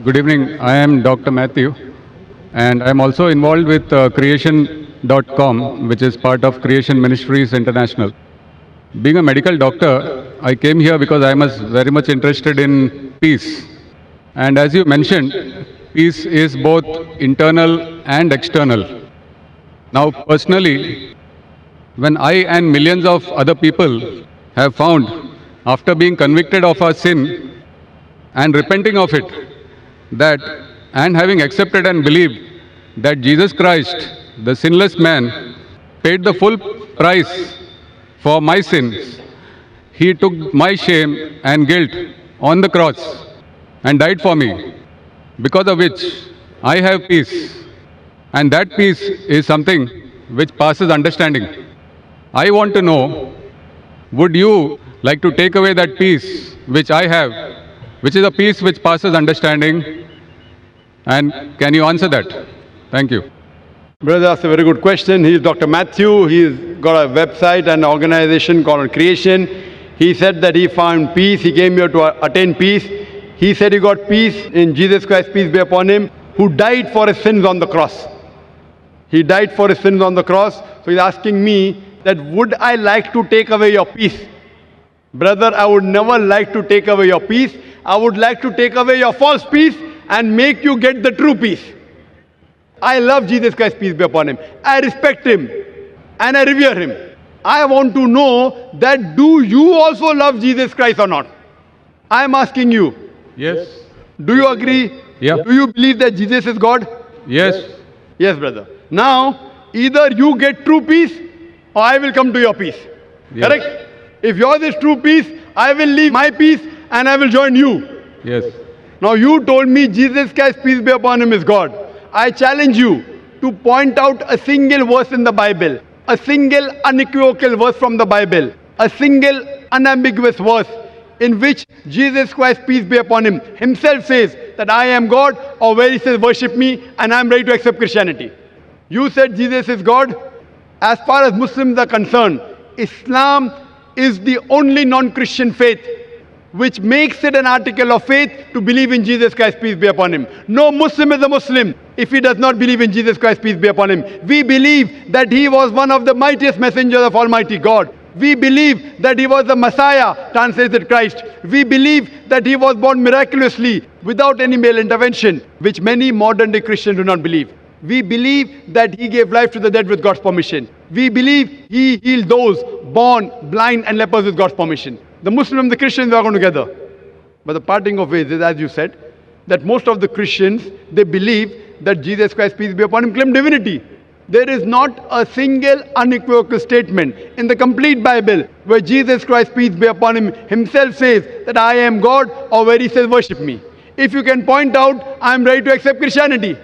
Good evening. I am Dr. Matthew, and I am also involved with creation.com, which is part of Creation Ministries International. Being a medical doctor, I came here because I was very much interested in peace. And as you mentioned, peace is both internal and external. Now, personally, when I and millions of other people have found, after being convicted of our sin and repenting of it, that and having accepted and believed that Jesus Christ, the sinless man, paid the full price for my sins. He took my shame and guilt on the cross and died for me, because of which I have peace. And that peace is something which passes understanding. I want to know, would you like to take away that peace which I have, which is a peace which passes understanding? And can you answer that? Thank you. Brother, that's a very good question. He's Dr. Matthew. He's got a website and organization called Creation. He said that he found peace. He came here to attain peace. He said he got peace in Jesus Christ, peace be upon him, who died for his sins on the cross. He died for his sins on the cross. So he's asking me that would I like to take away your peace? Brother, I would never like to take away your peace. I would like to take away your false peace and make you get the true peace. I love Jesus Christ, peace be upon him. I respect him and I revere him. I want to know that do you also love Jesus Christ or not? I am asking you. Yes. Do you agree? Yeah. Do you believe that Jesus is God? Yes. Yes, brother. Now, either you get true peace or I will come to your peace. Yes. Correct? If yours is true peace, I will leave my peace and I will join you. Yes. Now you told me Jesus Christ, peace be upon him, is God. I challenge you to point out a single verse in the Bible, a single unequivocal verse from the Bible, a single unambiguous verse in which Jesus Christ, peace be upon him, himself says that I am God, or where he says worship me and I am ready to accept Christianity. You said Jesus is God. As far as Muslims are concerned, Islam is the only non-Christian faith which makes it an article of faith to believe in Jesus Christ, peace be upon him. No Muslim is a Muslim if he does not believe in Jesus Christ, peace be upon him. We believe that he was one of the mightiest messengers of Almighty God. We believe that he was the Messiah, translated Christ. We believe that he was born miraculously without any male intervention, which many modern day Christians do not believe. We believe that he gave life to the dead with God's permission. We believe he healed those born blind and lepers with God's permission. The Muslims and the Christians are going together. But the parting of ways is, as you said, that most of the Christians, they believe that Jesus Christ, peace be upon him, claimed divinity. There is not a single unequivocal statement in the complete Bible where Jesus Christ, peace be upon him, himself says that I am God, or where he says worship me. If you can point out, I am ready to accept Christianity.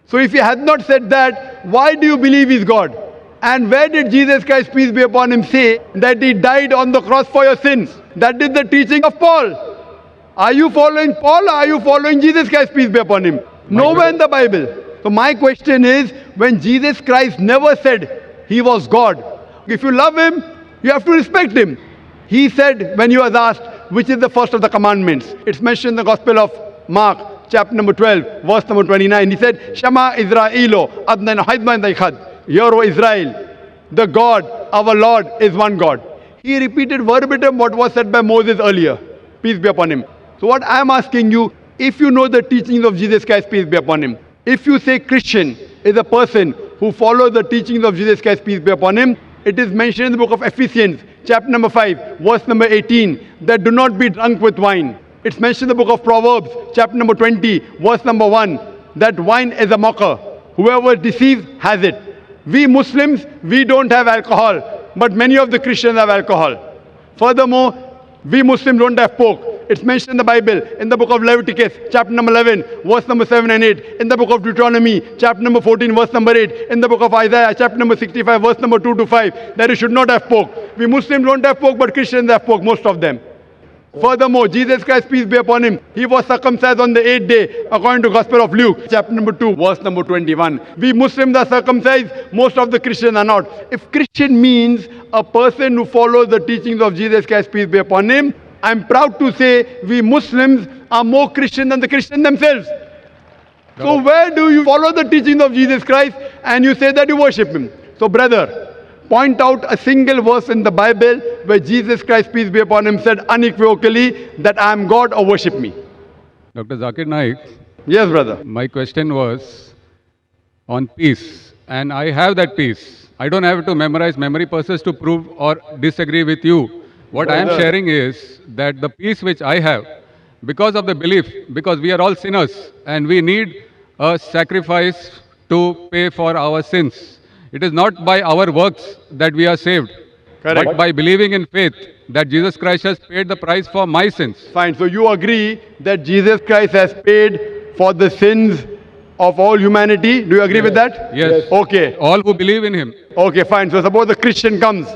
So if he has not said that, why do you believe he is God? And where did Jesus Christ, peace be upon him, say that he died on the cross for your sins? That is the teaching of Paul. Are you following Paul, or are you following Jesus Christ, peace be upon him? Nowhere in the Bible. So my question is, when Jesus Christ never said he was God, if you love him, you have to respect him. He said, when he was asked, which is the first of the commandments? It's mentioned in the Gospel of Mark, chapter number 12, verse number 29. He said, Shema Israelo, Adnan Haidman Daikhad. Hear, O Israel, the God, our Lord, is one God. He repeated verbatim what was said by Moses earlier. Peace be upon him. So what I am asking you, if you know the teachings of Jesus Christ, peace be upon him, if you say Christian is a person who follows the teachings of Jesus Christ, peace be upon him, it is mentioned in the book of Ephesians, chapter number 5, verse number 18, that do not be drunk with wine. It's mentioned in the book of Proverbs, chapter number 20, verse number 1, that wine is a mocker. Whoever deceives has it. We Muslims, we don't have alcohol, but many of the Christians have alcohol. Furthermore, we Muslims don't have pork. It's mentioned in the Bible, in the book of Leviticus, chapter number 11, verse number 7 and 8, in the book of Deuteronomy, chapter number 14, verse number 8, in the book of Isaiah, chapter number 65, verse number 2 to 5, that you should not have pork. We Muslims don't have pork, but Christians have pork, most of them. Furthermore, Jesus Christ, peace be upon him, he was circumcised on the 8th day, according to Gospel of Luke, chapter number 2, verse number 21. We Muslims are circumcised, most of the Christians are not. If Christian means a person who follows the teachings of Jesus Christ, peace be upon him, I'm proud to say we Muslims are more Christian than the Christians themselves. So where do you follow the teachings of Jesus Christ and you say that you worship him? So brother, point out a single verse in the Bible where Jesus Christ, peace be upon him, said unequivocally that I am God or worship me. Dr. Zakir Naik, Yes, brother. my question was on peace, and I have that peace. I don't have to memorize memory purposes to prove or disagree with you. What I am Brother. sharing is that the peace which I have, because of the belief, because we are all sinners and we need a sacrifice to pay for our sins. It is not by our works that we are saved, Correct. but by believing in faith that Jesus Christ has paid the price for my sins. Fine. So you agree that Jesus Christ has paid for the sins of all humanity. Do you agree with that? Yes. Okay. All who believe in him. Okay, fine. So suppose a Christian comes,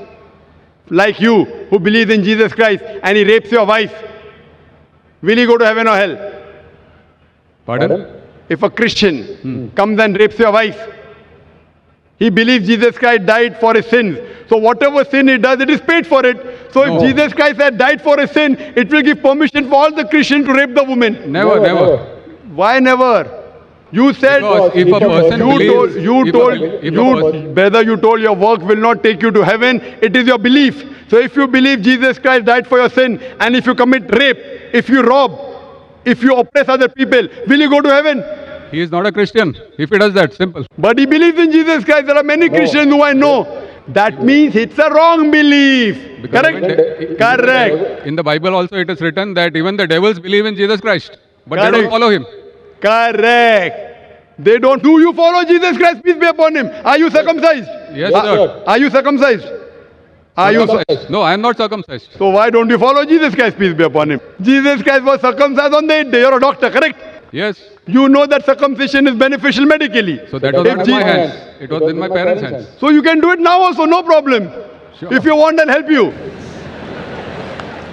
like you, who believes in Jesus Christ, and he rapes your wife. Will he go to heaven or hell? Pardon? If a Christian comes and rapes your wife, he believes Jesus Christ died for his sins. So whatever sin he does, it is paid for it. So No. if Jesus Christ had died for his sin, it will give permission for all the Christians to rape the woman. Never. Why never? You said, Because if a person believes, brother, you told your work will not take you to heaven. It is your belief. So if you believe Jesus Christ died for your sin, and if you commit rape, if you rob, if you oppress other people, will you go to heaven? he is not a Christian. If he does that, simple. But he believes in Jesus Christ. There are many Christians who I know. That means it's a wrong belief. Because Correct? Correct. In the Bible also it is written that even the devils believe in Jesus Christ, but they Correct. don't follow him. Correct. They don't. Do you follow Jesus Christ? Peace be upon him. Are you circumcised? Yes, sir. Are you circumcised? Are you? Circumcised. No, I am not circumcised. So why don't you follow Jesus Christ? Peace be upon him. Jesus Christ was circumcised on the 8th day. You're a doctor, correct? Yes. You know that circumcision is beneficial medically. So that was If not in my Je- hands. It was in my parents' hands. So you can do it now also, no problem. Sure. If you want, I'll help you.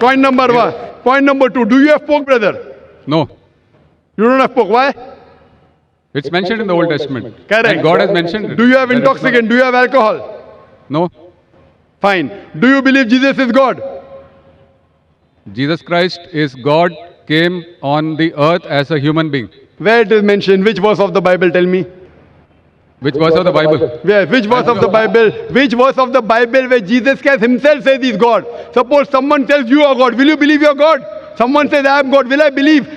Point number one. Point number two. Do you have pork, brother? No. You don't have pork. Why? It's mentioned in the Old Testament. Correct. And God has mentioned it. Do you have That it's intoxicant? Do you have alcohol? not- No. Fine. Do you believe Jesus is God? Jesus Christ is God, came on the earth as a human being. Where it is mentioned? Which verse of the Bible? Tell me. Which verse of the Bible? Where? Which verse of the Bible? Which verse of the Bible where Jesus Christ himself says he's God? Suppose someone tells you are God. Will you believe you're God? Someone says I am God. Will I believe?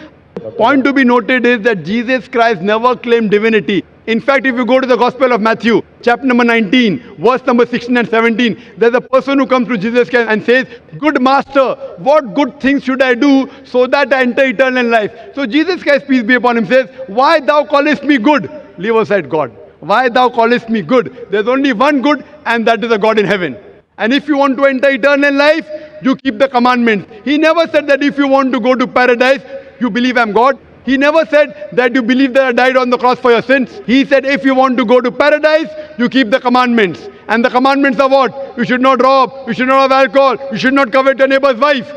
Point to be noted is that Jesus Christ never claimed divinity. In fact, if you go to the Gospel of Matthew, chapter number 19, verse number 16 and 17, there's a person who comes to Jesus Christ and says, "Good master, what good things should I do so that I enter eternal life?" So Jesus Christ, peace be upon him, says, "Why thou callest me good?" Leave aside God. "Why thou callest me good?" There's only one good, and that is a God in heaven. And if you want to enter eternal life, you keep the commandments. He never said that if you want to go to paradise, you believe I'm God. He never said that you believe that I died on the cross for your sins. He said if you want to go to paradise, you keep the commandments. And the commandments are what? You should not rob, you should not have alcohol, you should not covet your neighbor's wife.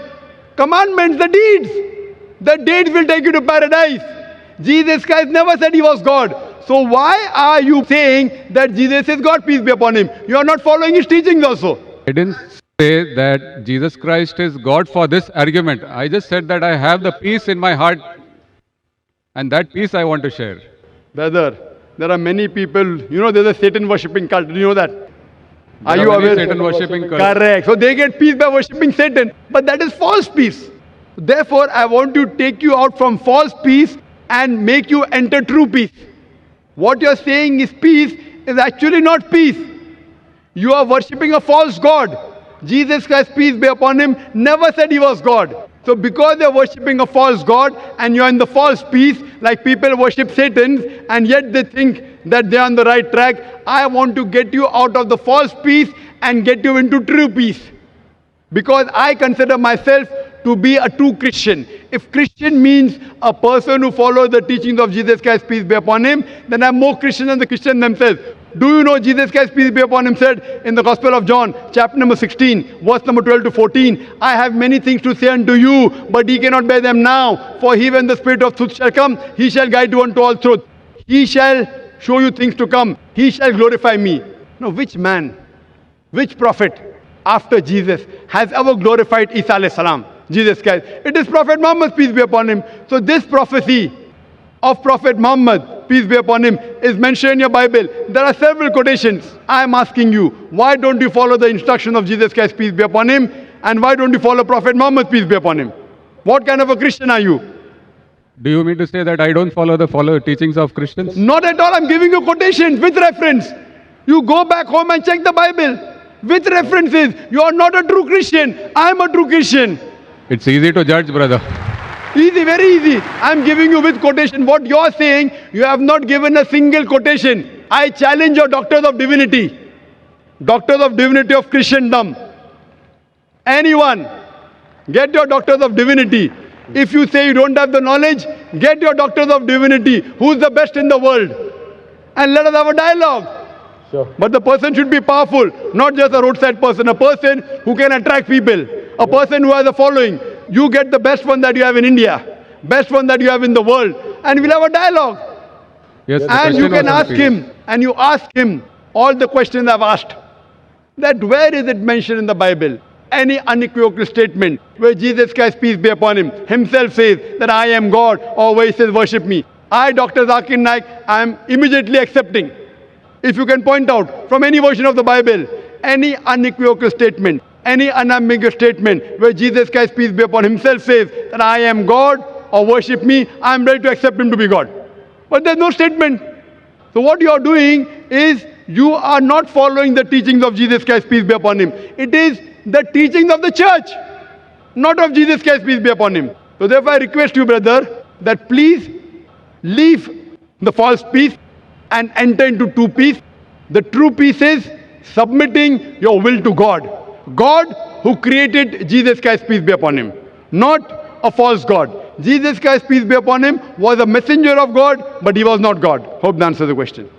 Commandments, the deeds. The deeds will take you to paradise. Jesus Christ never said he was God. So why are you saying that Jesus is God, peace be upon him? You are not following his teachings also. I didn't say that Jesus Christ is God for this argument. I just said that I have the peace in my heart, and that peace I want to share. Brother, there are many people, you know, there's a Satan worshipping cult. Do you know that? Are There you many aware? Satan worshipping cults. Correct. So they get peace by worshipping Satan. But that is false peace. Therefore, I want to take you out from false peace and make you enter true peace. What you're saying is peace is actually not peace. You are worshipping a false God. Jesus Christ, peace be upon him, never said he was God. So because you're worshipping a false God and you're in the false peace, like people worship Satan and yet they think that they're on the right track, I want to get you out of the false peace and get you into true peace. Because I consider myself to be a true Christian. If Christian means a person who follows the teachings of Jesus Christ, peace be upon him, then I'm more Christian than the Christians themselves. Do you know Jesus Christ, peace be upon him, said in the Gospel of John, chapter number 16, verse number 12 to 14, I have many things to say unto you, but ye cannot bear them now. For he, when the Spirit of truth shall come, he shall guide you unto all truth. He shall show you things to come. He shall glorify me. Now, which man, which prophet after Jesus has ever glorified Isa alayhi salam? Jesus Christ. It is Prophet Muhammad, peace be upon him. So this prophecy of Prophet Muhammad, peace be upon him, is mentioned in your Bible. There are several quotations. I am asking you, why don't you follow the instruction of Jesus Christ, peace be upon him? And why don't you follow Prophet Muhammad, peace be upon him? What kind of a Christian are you? Do you mean to say that I don't follow the teachings of Christians? Not at all. I'm giving you quotations with reference. You go back home and check the Bible with references. You are not a true Christian. I am a true Christian. It's easy to judge, brother. Easy, very easy. I'm giving you with quotation. What you're saying, you have not given a single quotation. I challenge your doctors of divinity. Doctors of divinity of Christendom. Anyone, get your doctors of divinity. If you say you don't have the knowledge, get your doctors of divinity. Who's the best in the world? And let us have a dialogue. Sure. But the person should be powerful, not just a roadside person. A person who can attract people. A person who has a following. You get the best one that you have in India, best one that you have in the world, and we'll have a dialogue. Yes, And you can ask him, and you ask him all the questions I've asked. That where is it mentioned in the Bible? Any unequivocal statement where Jesus Christ, peace be upon him, himself says that I am God, or where he says worship me. I, Dr. Zakir Naik, I am immediately accepting. If you can point out from any version of the Bible, any unequivocal statement, any unambiguous statement where Jesus Christ, peace be upon himself, says that I am God or worship me, I am ready to accept him to be God. But there's no statement. So what you are doing is you are not following the teachings of Jesus Christ, peace be upon him. It is the teachings of the church, not of Jesus Christ, peace be upon him. So therefore I request you, brother, that please leave the false peace and enter into true peace. The true peace is submitting your will to God. God who created Jesus Christ, peace be upon him, not a false God. Jesus Christ, peace be upon him, was a messenger of God, but he was not God. Hope that answers the question.